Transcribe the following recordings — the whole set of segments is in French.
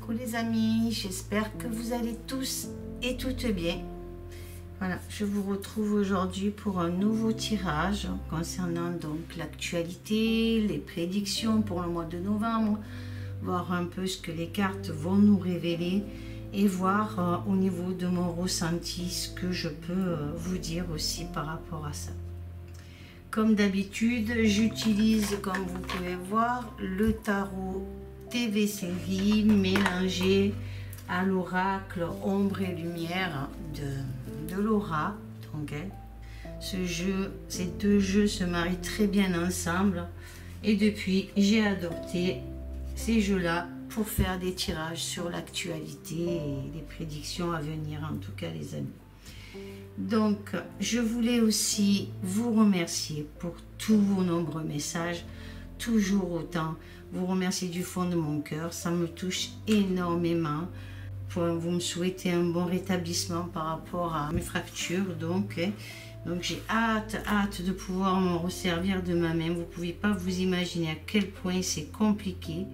Coucou les amis, j'espère que vous allez tous et toutes bien. Voilà, je vous retrouve aujourd'hui pour un nouveau tirage concernant donc l'actualité, les prédictions pour le mois de novembre, voir un peu ce que les cartes vont nous révéler et voir au niveau de mon ressenti ce que je peux vous dire aussi par rapport à ça. Comme d'habitude, j'utilise, comme vous pouvez voir, le tarot TV série mélangé à l'oracle ombre et lumière de Laura. Donc, ces deux jeux se marient très bien ensemble et depuis j'ai adopté ces jeux-là pour faire des tirages sur l'actualité et les prédictions à venir, en tout cas les amis. Donc, je voulais aussi vous remercier pour tous vos nombreux messages, toujours autant. Vous remercier du fond de mon cœur, ça me touche énormément. Vous me souhaitez un bon rétablissement par rapport à mes fractures, donc j'ai hâte de pouvoir me resservir de ma main. Vous ne pouvez pas vous imaginer à quel point c'est compliqué.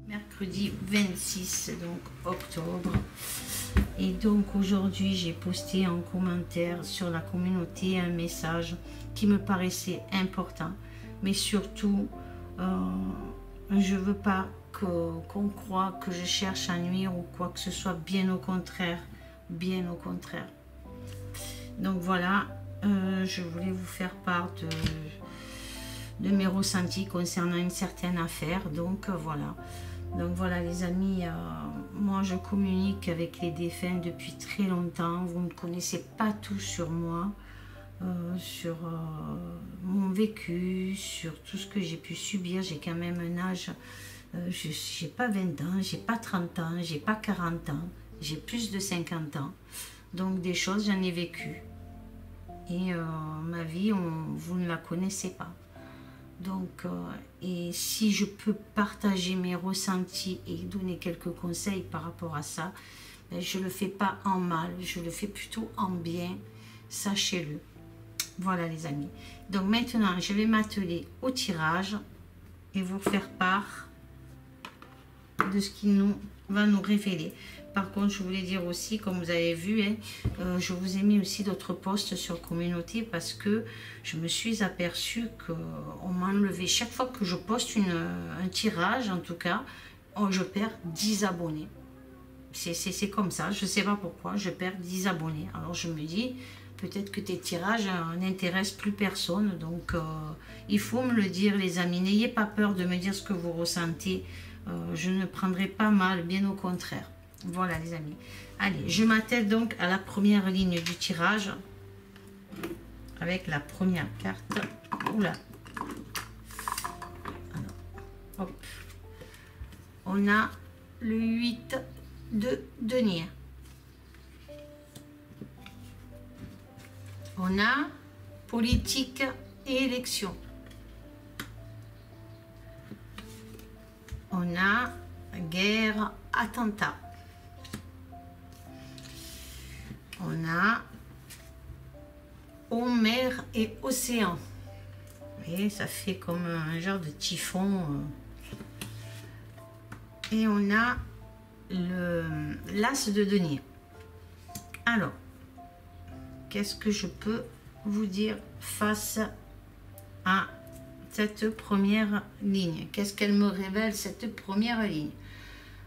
Mercredi 26 donc octobre. Et donc aujourd'hui j'ai posté en commentaire sur la communauté un message qui me paraissait important, mais surtout je veux pas qu'on croie que je cherche à nuire ou quoi que ce soit, bien au contraire, bien au contraire. Donc voilà, je voulais vous faire part de mes ressentis concernant une certaine affaire. Donc voilà les amis, moi je communique avec les défunts depuis très longtemps. Vous ne connaissez pas tout sur moi, sur mon vécu, sur tout ce que j'ai pu subir. J'ai quand même un âge, j'ai pas 20 ans, j'ai pas 30 ans, j'ai pas 40 ans, j'ai plus de 50 ans. Donc des choses j'en ai vécu. Et ma vie, vous ne la connaissez pas. Donc, et si je peux partager mes ressentis et donner quelques conseils par rapport à ça, ben, je ne le fais pas en mal, je le fais plutôt en bien, sachez-le. Voilà les amis. Donc maintenant, je vais m'atteler au tirage et vous faire part de ce qui va nous révéler. Par contre, je voulais dire aussi, comme vous avez vu, je vous ai mis aussi d'autres posts sur communauté parce que je me suis aperçue qu'on m'a enlevé. Chaque fois que je poste un tirage, en tout cas, je perds 10 abonnés. C'est comme ça, je ne sais pas pourquoi, je perds 10 abonnés. Alors je me dis, peut-être que tes tirages n'intéressent plus personne. Donc, il faut me le dire les amis. N'ayez pas peur de me dire ce que vous ressentez. Je ne prendrai pas mal, bien au contraire. Voilà les amis. Allez, je m'attelle donc à la première ligne du tirage avec la première carte. Oula. Alors, hop. On a le 8 de denier. On a politique et élection. On a guerre, attentat. On a eau, mer et océan. Vous voyez, ça fait comme un genre de typhon. Et on a l'as de denier. Alors, qu'est-ce que je peux vous dire face à cette première ligne? Qu'est-ce qu'elle me révèle, cette première ligne?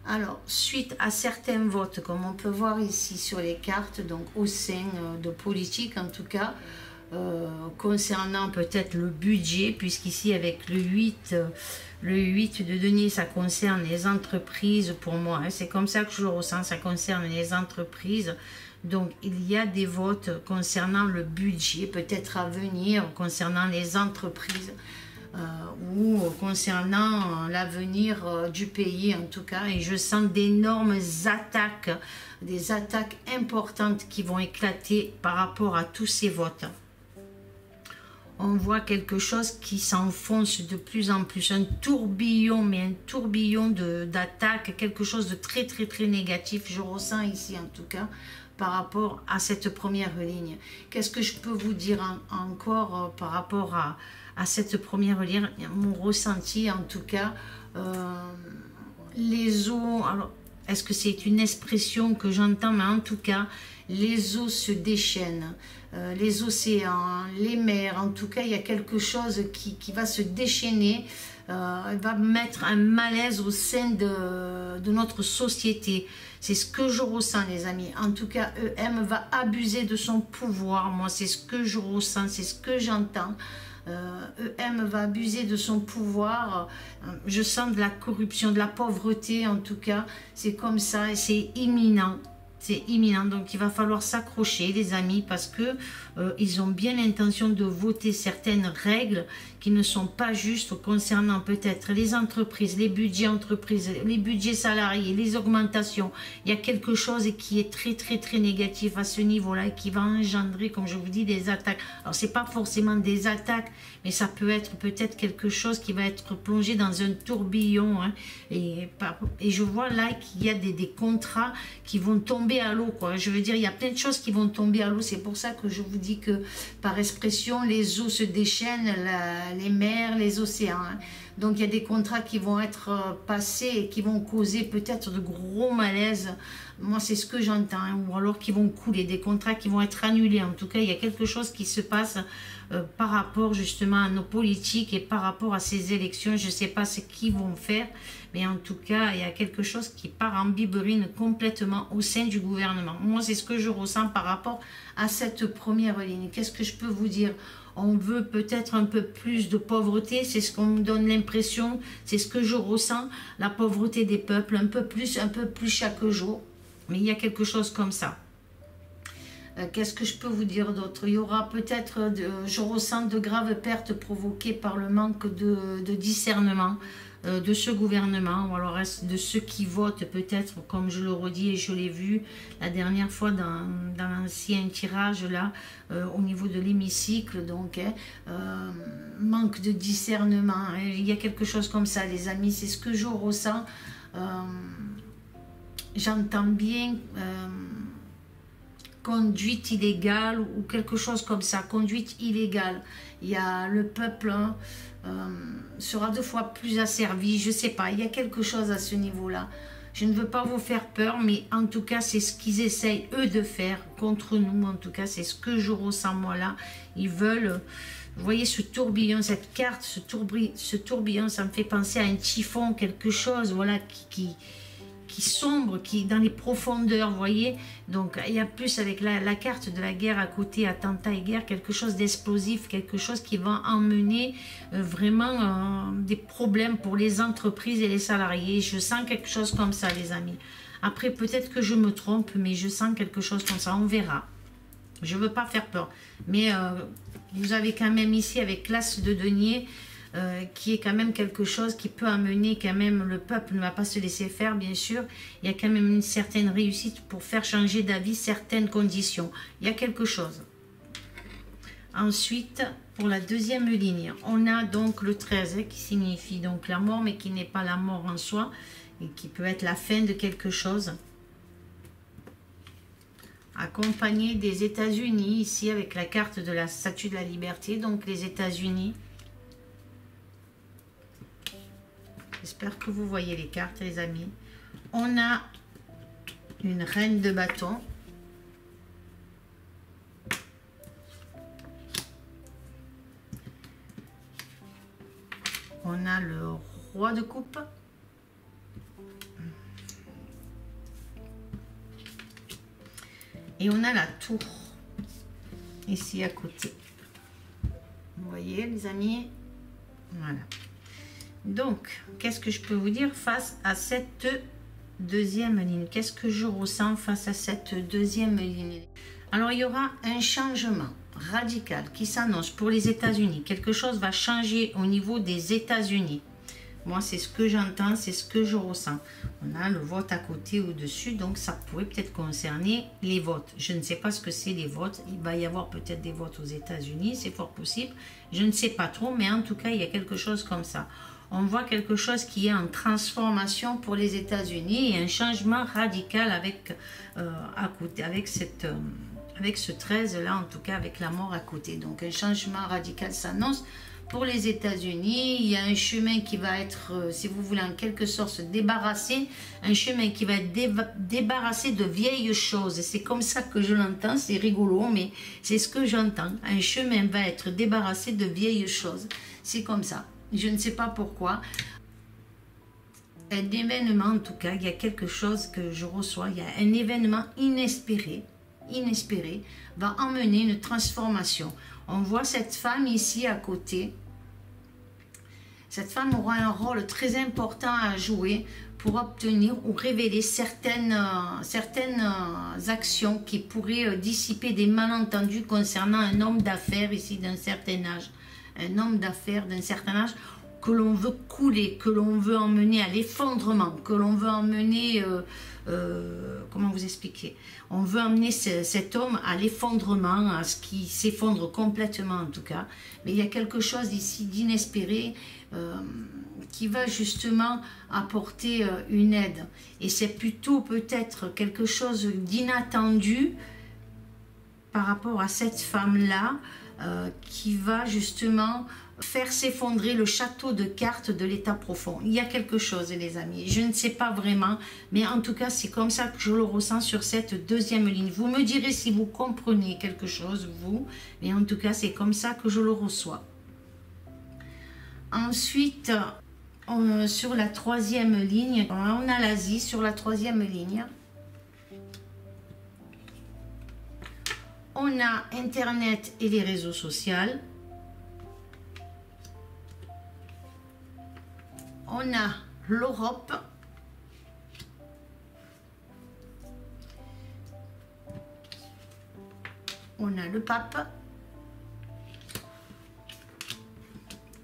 Alors, suite à certains votes, comme on peut voir ici sur les cartes, donc au sein de politique en tout cas, concernant peut-être le budget, puisqu'ici avec le 8 de denier, ça concerne les entreprises pour moi, hein, c'est comme ça que je le ressens, ça concerne les entreprises. Donc, il y a des votes concernant le budget, peut-être à venir, concernant les entreprises. Ou concernant l'avenir du pays en tout cas, et je sens d'énormes attaques, des attaques importantes qui vont éclater par rapport à tous ces votes. On voit quelque chose qui s'enfonce de plus en plus, un tourbillon, mais un tourbillon d'attaques, quelque chose de très négatif, je ressens ici en tout cas, par rapport à cette première ligne. Qu'est-ce que je peux vous dire encore par rapport à cette première ligne, mon ressenti en tout cas, les eaux, alors est-ce que c'est une expression que j'entends? Mais en tout cas, les eaux se déchaînent, les océans, les mers, en tout cas, il y a quelque chose qui va se déchaîner, va mettre un malaise au sein de notre société. C'est ce que je ressens, les amis. En tout cas, EM va abuser de son pouvoir. Moi, c'est ce que je ressens, c'est ce que j'entends. EM va abuser de son pouvoir. Je sens de la corruption, de la pauvreté, en tout cas. C'est comme ça et c'est imminent. C'est imminent, donc il va falloir s'accrocher, les amis, parce que ils ont bien l'intention de voter certaines règles qui ne sont pas justes concernant peut-être les entreprises, les budgets entreprises, les budgets salariés, les augmentations. Il y a quelque chose qui est très négatif à ce niveau-là et qui va engendrer, comme je vous dis, des attaques. Alors c'est pas forcément des attaques, mais ça peut être peut-être quelque chose qui va être plongé dans un tourbillon. Hein, et je vois là qu'il y a des contrats qui vont tomber à l'eau, quoi. Je veux dire, il y a plein de choses qui vont tomber à l'eau. C'est pour ça que je vous dis que par expression, les eaux se déchaînent, les mers, les océans. Hein. Donc il y a des contrats qui vont être passés et qui vont causer peut-être de gros malaises. Moi, c'est ce que j'entends. Hein. Ou alors qui vont couler, des contrats qui vont être annulés. En tout cas, il y a quelque chose qui se passe par rapport justement à nos politiques et par rapport à ces élections. Je ne sais pas ce qu'ils vont faire. Mais en tout cas, il y a quelque chose qui part en biberine complètement au sein du gouvernement. Moi, c'est ce que je ressens par rapport à cette première ligne. Qu'est-ce que je peux vous dire? On veut peut-être un peu plus de pauvreté, c'est ce qu'on me donne l'impression, c'est ce que je ressens, la pauvreté des peuples, un peu plus chaque jour. Mais il y a quelque chose comme ça. Qu'est-ce que je peux vous dire d'autre? Il y aura peut-être, je ressens de graves pertes provoquées par le manque de discernement de ce gouvernement, ou alors de ceux qui votent peut-être, comme je le redis et je l'ai vu la dernière fois dans l'ancien tirage là, au niveau de l'hémicycle, donc manque de discernement, hein, il y a quelque chose comme ça, les amis, c'est ce que je ressens. J'entends bien conduite illégale ou quelque chose comme ça, conduite illégale. Il y a le peuple sera 2 fois plus asservi, je sais pas, il y a quelque chose à ce niveau-là. Je ne veux pas vous faire peur, mais en tout cas, c'est ce qu'ils essayent, eux, de faire contre nous. En tout cas, c'est ce que je ressens, moi, là. Ils veulent... Vous voyez ce tourbillon, cette carte, ce tourbillon, ça me fait penser à un typhon, quelque chose, voilà, qui sombre, qui dans les profondeurs, vous voyez. Donc il y a plus avec la carte de la guerre à côté, attentat et guerre, quelque chose d'explosif, quelque chose qui va emmener vraiment des problèmes pour les entreprises et les salariés. Je sens quelque chose comme ça, les amis. Après, peut-être que je me trompe, mais je sens quelque chose comme ça, on verra. Je ne veux pas faire peur. Mais vous avez quand même ici, avec l'as de denier, qui est quand même quelque chose qui peut amener quand même, le peuple ne va pas se laisser faire, bien sûr. Il y a quand même une certaine réussite pour faire changer d'avis certaines conditions. Il y a quelque chose. Ensuite, pour la deuxième ligne, on a donc le 13 qui signifie donc la mort, mais qui n'est pas la mort en soi, et qui peut être la fin de quelque chose. Accompagné des États-Unis, ici avec la carte de la Statue de la Liberté, donc les États-Unis. J'espère que vous voyez les cartes, les amis. On a une reine de bâton. On a le roi de coupe. Et on a la tour. Ici à côté. Vous voyez, les amis? Voilà. Donc, qu'est-ce que je peux vous dire face à cette deuxième ligne? Qu'est-ce que je ressens face à cette deuxième ligne? Alors, il y aura un changement radical qui s'annonce pour les États-Unis. Quelque chose va changer au niveau des États-Unis. Moi, c'est ce que j'entends, c'est ce que je ressens. On a le vote à côté au-dessus, donc ça pourrait peut-être concerner les votes. Je ne sais pas ce que c'est les votes. Il va y avoir peut-être des votes aux États-Unis, c'est fort possible. Je ne sais pas trop, mais en tout cas, il y a quelque chose comme ça. On voit quelque chose qui est en transformation pour les États-Unis et un changement radical avec, à côté, avec ce 13 là, en tout cas avec la mort à côté. Donc un changement radical s'annonce pour les États-Unis. Il y a un chemin qui va être, si vous voulez, en quelque sorte se débarrasser, un chemin qui va être débarrassé de vieilles choses. C'est comme ça que je l'entends, c'est rigolo, mais c'est ce que j'entends. Un chemin va être débarrassé de vieilles choses. C'est comme ça. Je ne sais pas pourquoi. Un événement, en tout cas, il y a quelque chose que je reçois, il y a un événement inespéré, va emmener une transformation. On voit cette femme ici à côté. Cette femme aura un rôle très important à jouer pour obtenir ou révéler certaines actions qui pourraient dissiper des malentendus concernant un homme d'affaires ici d'un certain âge. Un homme d'affaires d'un certain âge que l'on veut couler, que l'on veut emmener à l'effondrement, que l'on veut emmener, comment vous expliquer, on veut emmener cet homme à l'effondrement, à ce qui s'effondre complètement en tout cas, mais il y a quelque chose ici d'inespéré qui va justement apporter une aide, et c'est plutôt peut-être quelque chose d'inattendu par rapport à cette femme-là qui va justement faire s'effondrer le château de cartes de l'état profond. Il y a quelque chose, les amis. Je ne sais pas vraiment, mais en tout cas, c'est comme ça que je le ressens sur cette deuxième ligne. Vous me direz si vous comprenez quelque chose, vous, mais en tout cas, c'est comme ça que je le reçois. Ensuite, sur la troisième ligne, on a l'Asie sur la troisième ligne. On a Internet et les réseaux sociaux. On a l'Europe. On a le pape.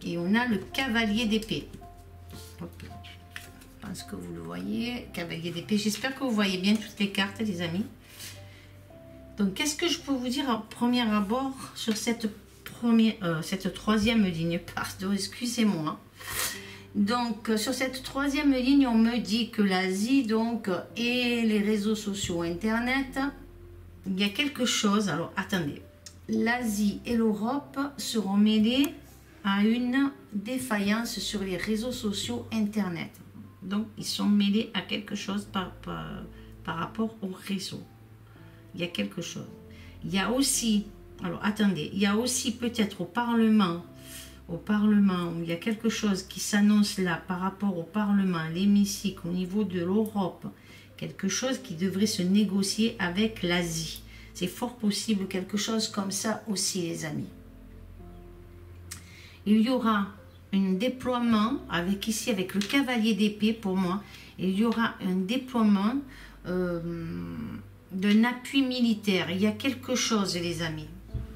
Et on a le cavalier d'épée. Je pense que vous le voyez. Cavalier d'épée. J'espère que vous voyez bien toutes les cartes, les amis. Donc, qu'est-ce que je peux vous dire en premier abord sur cette troisième ligne? Pardon, excusez-moi. Donc, sur cette troisième ligne, on me dit que l'Asie, donc, et les réseaux sociaux, Internet, il y a quelque chose. Alors, attendez. L'Asie et l'Europe seront mêlés à une défaillance sur les réseaux sociaux, Internet. Donc, ils sont mêlés à quelque chose par rapport au réseau. Il y a quelque chose. Il y a aussi, alors attendez, il y a aussi peut-être au Parlement, il y a quelque chose qui s'annonce là par rapport au Parlement, l'hémicycle, au niveau de l'Europe, quelque chose qui devrait se négocier avec l'Asie. C'est fort possible quelque chose comme ça aussi, les amis. Il y aura un déploiement, avec le cavalier d'épée pour moi, il y aura un déploiement d'un appui militaire. Il y a quelque chose, les amis.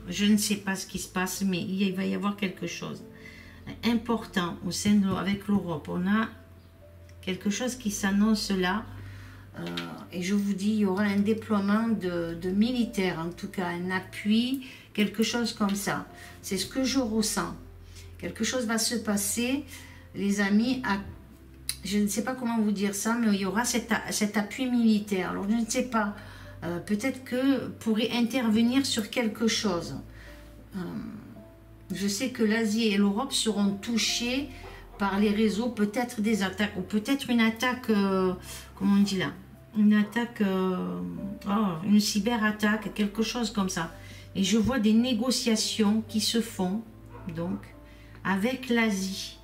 Je ne sais pas ce qui se passe, mais il va y avoir quelque chose important au sein avec l'Europe. On a quelque chose qui s'annonce là. Et je vous dis, il y aura un déploiement de militaires, en tout cas un appui, quelque chose comme ça. C'est ce que je ressens. Quelque chose va se passer, les amis, je ne sais pas comment vous dire ça, mais il y aura cet appui militaire. Alors, je ne sais pas, peut-être que pourrait intervenir sur quelque chose. Je sais que l'Asie et l'Europe seront touchés par les réseaux, peut-être des attaques, ou peut-être une attaque, comment on dit là, une attaque, une cyberattaque, quelque chose comme ça. Et je vois des négociations qui se font, donc, avec l'Asie.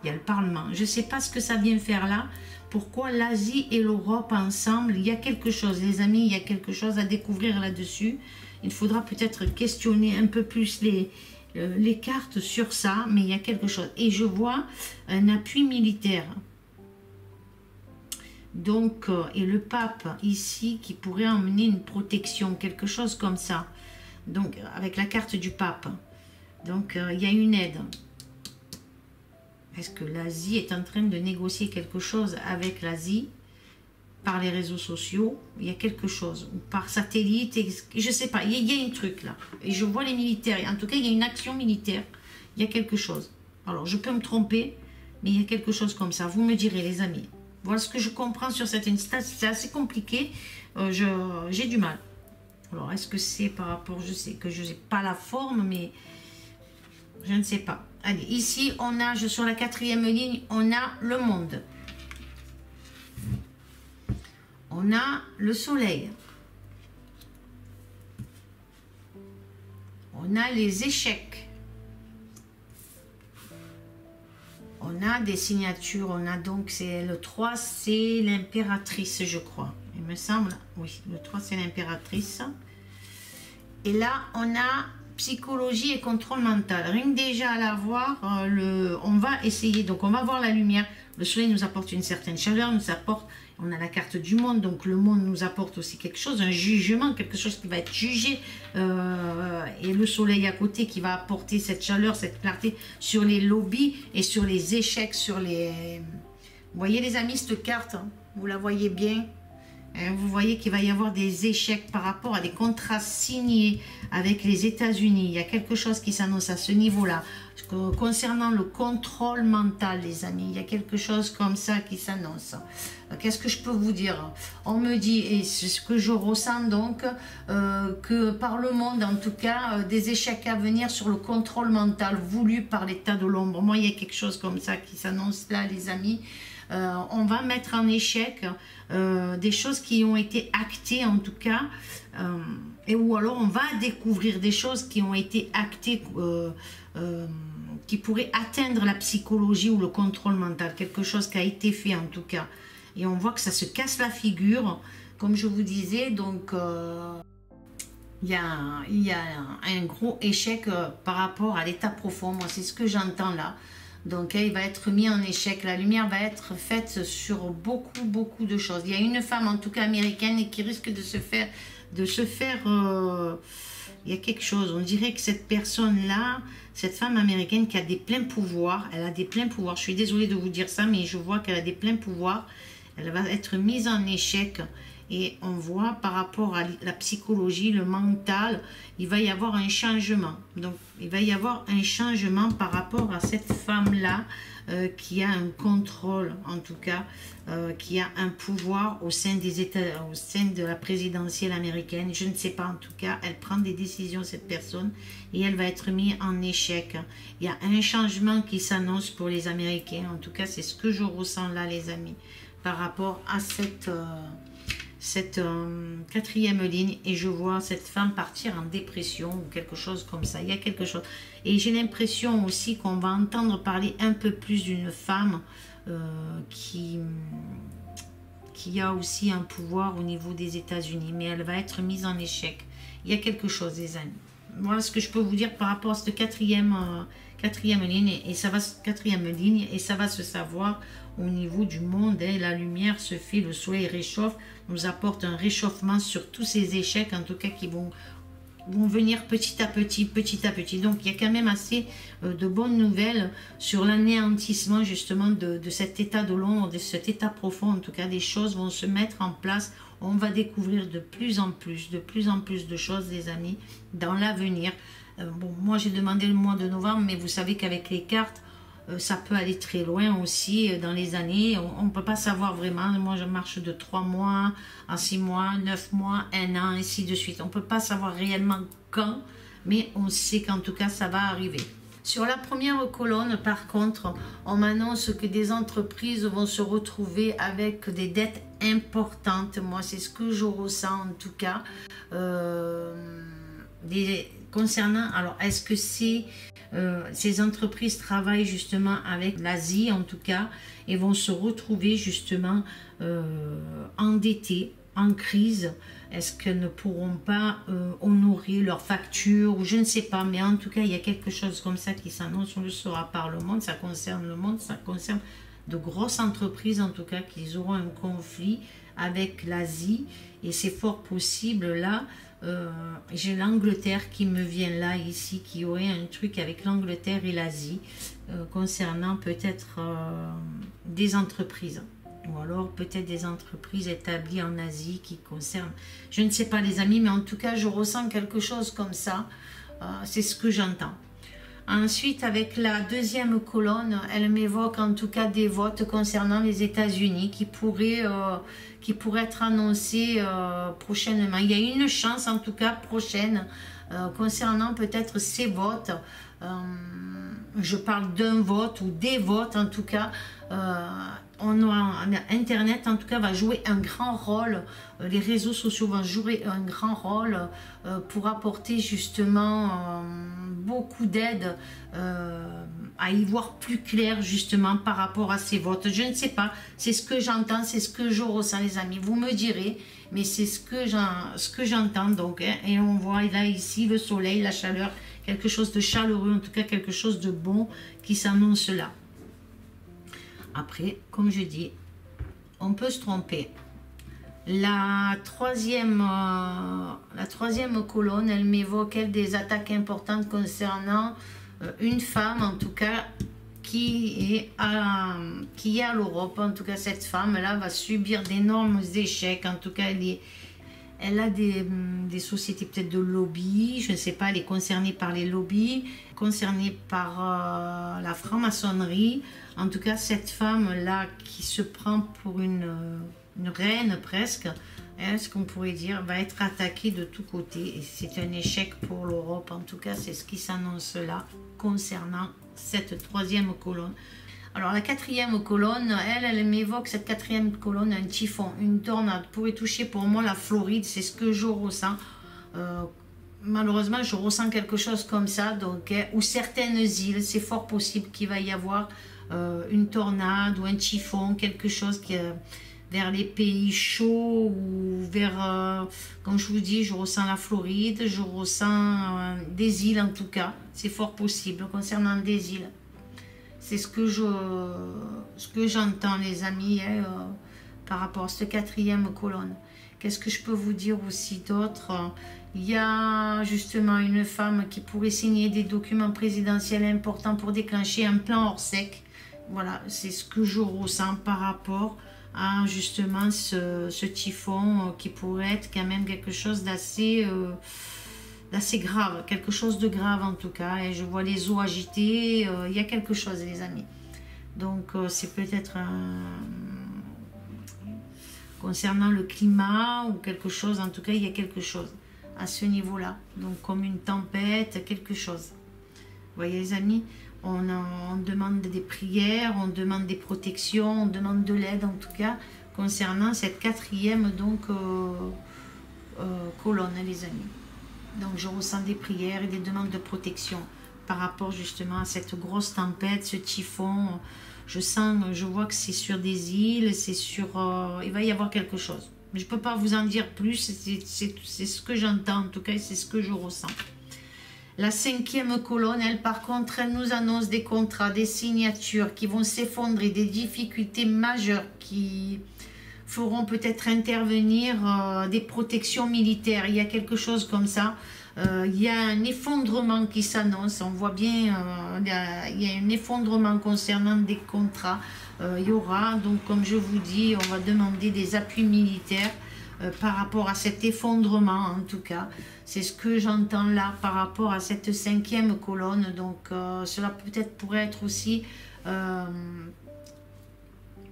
Il y a le Parlement. Je ne sais pas ce que ça vient faire là. Pourquoi l'Asie et l'Europe ensemble? Il y a quelque chose, les amis, il y a quelque chose à découvrir là-dessus. Il faudra peut-être questionner un peu plus les cartes sur ça, mais il y a quelque chose. Et je vois un appui militaire. Donc, et le pape ici qui pourrait emmener une protection, quelque chose comme ça. Donc, avec la carte du pape. Donc, il y a une aide. Est-ce que l'Asie est en train de négocier quelque chose avec l'Asie par les réseaux sociaux? Il y a quelque chose. Ou par satellite, je ne sais pas. Il y a un truc là. Et je vois les militaires. En tout cas, il y a une action militaire. Il y a quelque chose. Alors, je peux me tromper, mais il y a quelque chose comme ça. Vous me direz, les amis. Voilà ce que je comprends sur cette instance. C'est assez compliqué. J'ai du mal. Alors, est-ce que c'est par rapport... Je sais que je n'ai pas la forme, mais... Je ne sais pas. Allez, ici, on a, sur la 4e ligne, on a le monde. On a le soleil. On a les échecs. On a des signatures. On a donc, c'est le 3, c'est l'impératrice, je crois. Il me semble. Oui, le 3, c'est l'impératrice. Et là, on a psychologie et contrôle mental. Rien que déjà à la voir, on va essayer. Donc, on va voir la lumière. Le soleil nous apporte une certaine chaleur, nous apporte, on a la carte du monde, donc le monde nous apporte aussi quelque chose, un jugement, quelque chose qui va être jugé. Et le soleil à côté qui va apporter cette chaleur, cette clarté sur les lobbies et sur les échecs, sur les... Vous voyez les amis, cette carte, hein, vous la voyez bien. Vous voyez qu'il va y avoir des échecs par rapport à des contrats signés avec les États-Unis. Il y a quelque chose qui s'annonce à ce niveau-là. Concernant le contrôle mental, les amis, il y a quelque chose comme ça qui s'annonce. Qu'est-ce que je peux vous dire? On me dit, et c'est ce que je ressens donc, que par le monde, en tout cas, des échecs à venir sur le contrôle mental voulu par l'état de l'ombre. Moi, il y a quelque chose comme ça qui s'annonce là, les amis. On va mettre en échec des choses qui ont été actées en tout cas, ou alors on va découvrir des choses qui ont été actées, qui pourraient atteindre la psychologie ou le contrôle mental, quelque chose qui a été fait en tout cas. Et on voit que ça se casse la figure, comme je vous disais, donc il y a un gros échec par rapport à l'état profond. Moi, c'est ce que j'entends là. Donc, il va être mis en échec. La lumière va être faite sur beaucoup de choses. Il y a une femme, en tout cas américaine, et qui risque de se faire... il y a quelque chose. On dirait que cette personne-là, cette femme américaine qui a des pleins pouvoirs, elle a des pleins pouvoirs. Je suis désolée de vous dire ça, mais je vois qu'elle a des pleins pouvoirs. Elle va être mise en échec. Et on voit par rapport à la psychologie, le mental, il va y avoir un changement. Donc, il va y avoir un changement par rapport à cette femme-là qui a un contrôle, en tout cas, qui a un pouvoir au sein des États, au sein de la présidentielle américaine. Je ne sais pas, en tout cas, elle prend des décisions, cette personne, et elle va être mise en échec. Il y a un changement qui s'annonce pour les Américains. En tout cas, c'est ce que je ressens là, les amis, par rapport à cette 4e ligne, et je vois cette femme partir en dépression ou quelque chose comme ça. Il y a quelque chose, et j'ai l'impression aussi qu'on va entendre parler un peu plus d'une femme qui a aussi un pouvoir au niveau des États-Unis, mais elle va être mise en échec. Il y a quelque chose, les amis. Voilà ce que je peux vous dire par rapport à cette quatrième ligne, et ça va, 4e ligne, et ça va se savoir au niveau du monde. Hein, la lumière se fait, le soleil réchauffe, nous apporte un réchauffement sur tous ces échecs, en tout cas, qui vont venir petit à petit. Donc, il y a quand même assez de bonnes nouvelles sur l'anéantissement, justement, de cet état de l'ombre, de cet état profond. En tout cas, des choses vont se mettre en place. On va découvrir de plus en plus de choses, les amis, dans l'avenir. Bon, moi, j'ai demandé le mois de novembre, mais vous savez qu'avec les cartes, ça peut aller très loin aussi dans les années. On ne peut pas savoir vraiment. Moi, je marche de 3 mois à 6 mois, 9 mois, 1 an, et ainsi de suite. On ne peut pas savoir réellement quand, mais on sait qu'en tout cas, ça va arriver. Sur la première colonne, par contre, on m'annonce que des entreprises vont se retrouver avec des dettes importantes. Moi, c'est ce que je ressens en tout cas. Concernant, alors, est-ce que ces entreprises travaillent justement avec l'Asie en tout cas, et vont se retrouver justement endettées, en crise? Est-ce qu'elles ne pourront pas honorer leurs factures, ou je ne sais pas, mais en tout cas il y a quelque chose comme ça qui s'annonce. On le saura par le monde, ça concerne le monde, ça concerne de grosses entreprises en tout cas, qui auront un conflit avec l'Asie, et c'est fort possible là. J'ai l'Angleterre qui me vient là, ici, qui aurait un truc avec l'Angleterre et l'Asie, concernant peut-être des entreprises, ou alors peut-être des entreprises établies en Asie qui concernent, je ne sais pas les amis, mais en tout cas je ressens quelque chose comme ça, c'est ce que j'entends. Ensuite, avec la 2e colonne, elle m'évoque en tout cas des votes concernant les États-Unis qui pourraient être annoncés prochainement. Il y a une chance en tout cas prochaine concernant peut-être ces votes je parle d'un vote ou des votes en tout cas. Internet en tout cas va jouer un grand rôle, les réseaux sociaux vont jouer un grand rôle pour apporter justement beaucoup d'aide à y voir plus clair justement par rapport à ces votes. Je ne sais pas, c'est ce que j'entends, c'est ce que je ressens les amis, vous me direz, mais c'est ce que j'entends donc, hein, et on voit là ici le soleil, la chaleur, quelque chose de chaleureux, en tout cas quelque chose de bon qui s'annonce là. Après, comme je dis, on peut se tromper. La troisième colonne, elle m'évoque des attaques importantes concernant une femme, en tout cas, qui est à l'Europe. En tout cas, cette femme-là va subir d'énormes échecs. En tout cas, elle a des sociétés peut-être de lobby, je ne sais pas, elle est concernée par les lobbies, concernée par la franc-maçonnerie. En tout cas, cette femme-là qui se prend pour une reine presque, hein, ce qu'on pourrait dire, va être attaquée de tous côtés. Et c'est un échec pour l'Europe. En tout cas, c'est ce qui s'annonce là concernant cette troisième colonne. Alors la quatrième colonne, elle m'évoque, cette quatrième colonne, un typhon, une tornade, pourrait toucher pour moi la Floride, c'est ce que je ressens. Malheureusement, je ressens quelque chose comme ça, donc, ou certaines îles, c'est fort possible qu'il va y avoir une tornade ou un typhon, quelque chose qui vers les pays chauds ou vers, comme je vous dis, je ressens la Floride, je ressens des îles en tout cas, c'est fort possible concernant des îles. C'est ce que j'entends les amis hein, par rapport à cette quatrième colonne. Qu'est-ce que je peux vous dire aussi d'autre? Il y a justement une femme qui pourrait signer des documents présidentiels importants pour déclencher un plan hors sec. Voilà, c'est ce que je ressens par rapport à justement ce typhon qui pourrait être quand même quelque chose d'assez grave, quelque chose de grave en tout cas, et je vois les eaux agitées, il y a quelque chose les amis, donc c'est peut-être concernant le climat ou quelque chose, en tout cas il y a quelque chose à ce niveau là, donc comme une tempête, quelque chose, vous voyez les amis, on demande des prières, on demande des protections, on demande de l'aide en tout cas, concernant cette quatrième donc colonne les amis. Donc je ressens des prières et des demandes de protection par rapport justement à cette grosse tempête, ce typhon. Je vois que c'est sur des îles, c'est sur... il va y avoir quelque chose. Mais je ne peux pas vous en dire plus, c'est ce que j'entends en tout cas, c'est ce que je ressens. La cinquième colonne, elle par contre, elle nous annonce des contrats, des signatures qui vont s'effondrer, des difficultés majeures qui feront peut-être intervenir des protections militaires. Il y a quelque chose comme ça. Il y a un effondrement qui s'annonce. On voit bien, il y a un effondrement concernant des contrats. Il y aura, donc comme je vous dis, on va demander des appuis militaires par rapport à cet effondrement en tout cas. C'est ce que j'entends là par rapport à cette cinquième colonne. Donc cela peut-être pourrait être aussi...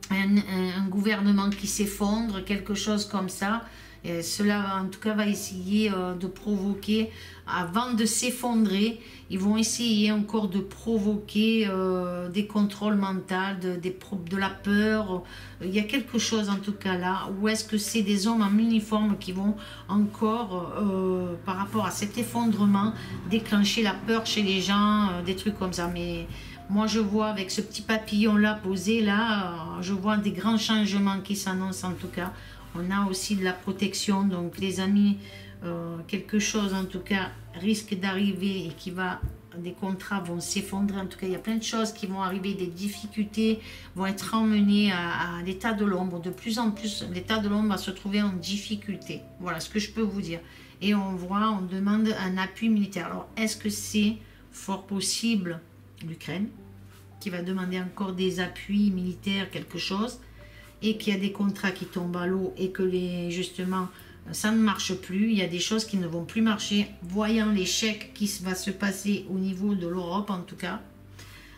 un gouvernement qui s'effondre, quelque chose comme ça. Et cela en tout cas va essayer de provoquer, avant de s'effondrer, ils vont essayer encore de provoquer des contrôles mentaux, de la peur. Il y a quelque chose en tout cas là, où est-ce que c'est des hommes en uniforme qui vont encore, par rapport à cet effondrement, déclencher la peur chez les gens, des trucs comme ça. Mais moi je vois avec ce petit papillon là posé là, je vois des grands changements qui s'annoncent en tout cas. On a aussi de la protection, donc les amis, quelque chose en tout cas risque d'arriver et des contrats vont s'effondrer. En tout cas, il y a plein de choses qui vont arriver, des difficultés vont être emmenées à l'état de l'ombre. De plus en plus, l'état de l'ombre va se trouver en difficulté. Voilà ce que je peux vous dire. Et on demande un appui militaire. Alors, est-ce que c'est fort possible l'Ukraine qui va demander encore des appuis militaires, quelque chose, et qu'il y a des contrats qui tombent à l'eau et que justement ça ne marche plus, il y a des choses qui ne vont plus marcher, voyant l'échec qui va se passer au niveau de l'Europe en tout cas.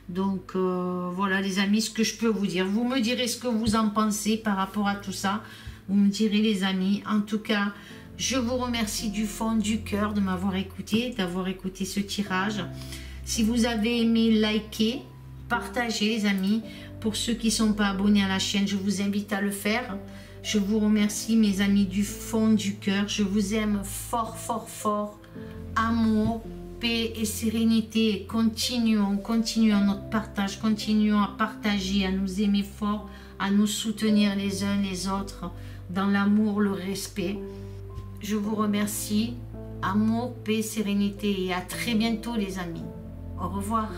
Donc voilà les amis, ce que je peux vous dire. Vous me direz ce que vous en pensez par rapport à tout ça, vous me direz les amis. En tout cas, je vous remercie du fond du cœur de m'avoir écouté, d'avoir écouté ce tirage. Si vous avez aimé, likez, partagez les amis. Pour ceux qui ne sont pas abonnés à la chaîne, je vous invite à le faire. Je vous remercie mes amis du fond du cœur. Je vous aime fort, fort, fort. Amour, paix et sérénité. Et continuons notre partage. Continuons à partager, à nous aimer fort, à nous soutenir les uns les autres dans l'amour, le respect. Je vous remercie. Amour, paix, sérénité et à très bientôt les amis. Au revoir.